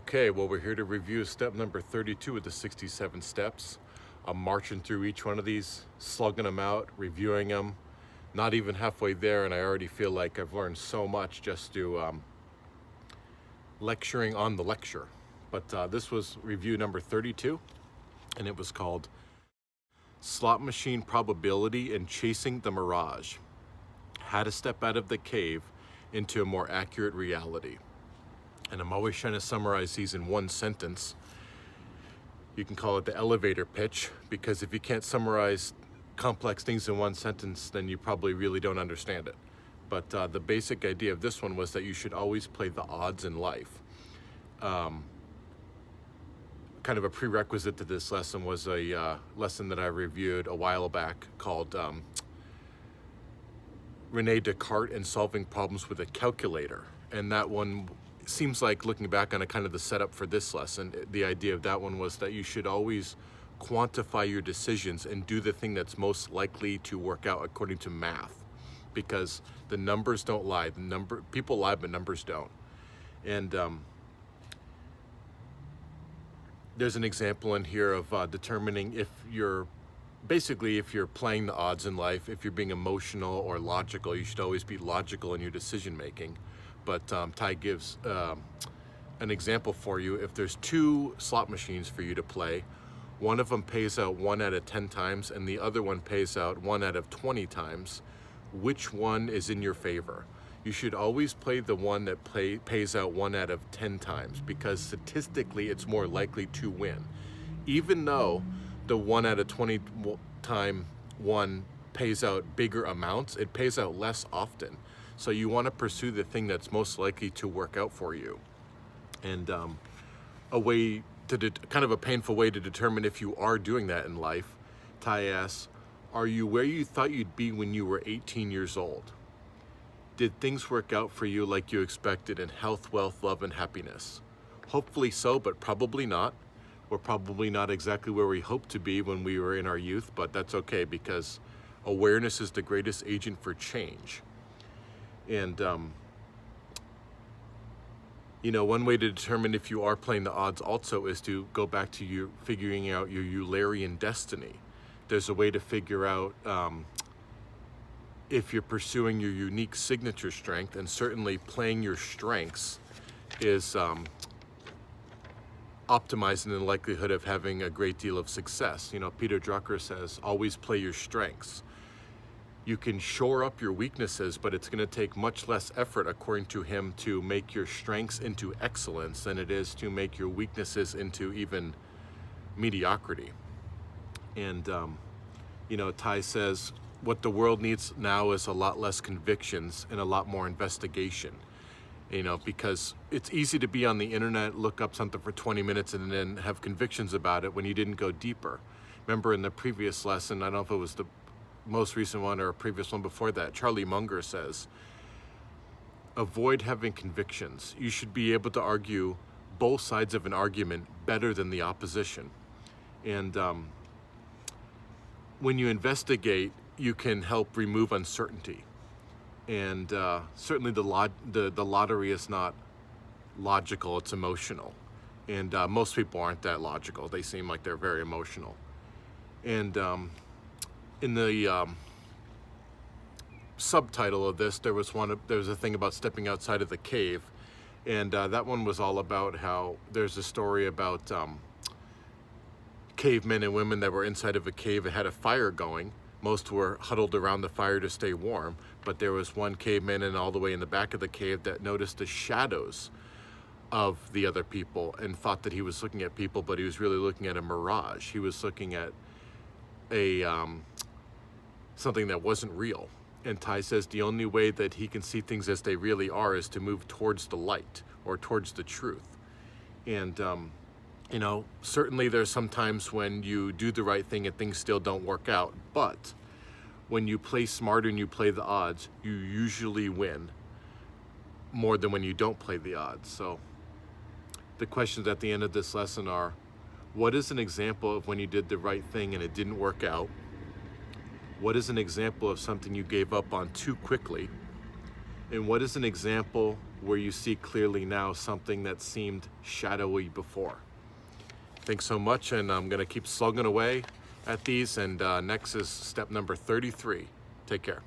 Okay, well, we're here to review step number 32 of the 67 steps. I'm marching through each one of these, slugging them out, reviewing them, not even halfway there, and I already feel like I've learned so much just through lecturing on the lecture. But this was review number 32, and it was called Slot Machine Probability and Chasing the Mirage. How to step out of the cave into a more accurate reality. And I'm always trying to summarize these in one sentence. You can call it the elevator pitch, because if you can't summarize complex things in one sentence, then you probably really don't understand it. But the basic idea of this one was that you should always play the odds in life. Kind of a prerequisite to this lesson was a lesson that I reviewed a while back called Rene Descartes and Solving Problems with a Calculator. And that one seems like, looking back on it, kind of the setup for this lesson. The idea of that one was that you should always quantify your decisions and do the thing that's most likely to work out according to math, because the numbers don't lie. People lie, but numbers don't. And there's an example in here of determining if you're playing the odds in life, if you're being emotional or logical. You should always be logical in your decision making. But Ty gives an example for you. If there's two slot machines for you to play, one of them pays out 1 out of 10 times and the other one pays out 1 out of 20 times, which one is in your favor? You should always play the one that pays out 1 out of 10 times, because statistically it's more likely to win. Even though the 1 out of 20 time one pays out bigger amounts, it pays out less often. So you want to pursue the thing that's most likely to work out for you. And kind of a painful way to determine if you are doing that in life, Ty asks, are you where you thought you'd be when you were 18 years old? Did things work out for you like you expected in health, wealth, love, and happiness? Hopefully so, but probably not. We're probably not exactly where we hoped to be when we were in our youth, but that's okay, because awareness is the greatest agent for change. And, one way to determine if you are playing the odds also is to go back to you figuring out your Eulerian destiny. There's a way to figure out if you're pursuing your unique signature strength, and certainly playing your strengths is optimizing the likelihood of having a great deal of success. Peter Drucker says, always play your strengths. You can shore up your weaknesses, but it's going to take much less effort, according to him, to make your strengths into excellence than it is to make your weaknesses into even mediocrity. And, Ty says, what the world needs now is a lot less convictions and a lot more investigation. Because it's easy to be on the internet, look up something for 20 minutes and then have convictions about it when you didn't go deeper. Remember in the previous lesson, I don't know if it was the most recent one or a previous one before that, Charlie Munger says, avoid having convictions. You should be able to argue both sides of an argument better than the opposition. And when you investigate, you can help remove uncertainty. And certainly the lottery is not logical, it's emotional. And most people aren't that logical. They seem like they're very emotional. And in the subtitle of this, there was a thing about stepping outside of the cave, and that one was all about how there's a story about cavemen and women that were inside of a cave and had a fire going. Most were huddled around the fire to stay warm, but there was one caveman and all the way in the back of the cave that noticed the shadows of the other people and thought that he was looking at people, but he was really looking at a mirage. He was looking at something that wasn't real. And Ty says the only way that he can see things as they really are is to move towards the light or towards the truth. And certainly there's some times when you do the right thing and things still don't work out, but when you play smarter and you play the odds, you usually win more than when you don't play the odds. So the questions at the end of this lesson are, what is an example of when you did the right thing and it didn't work out? What is an example of something you gave up on too quickly? And what is an example where you see clearly now something that seemed shadowy before? Thanks so much, and I'm gonna keep slugging away at these, and next is step number 33. Take care.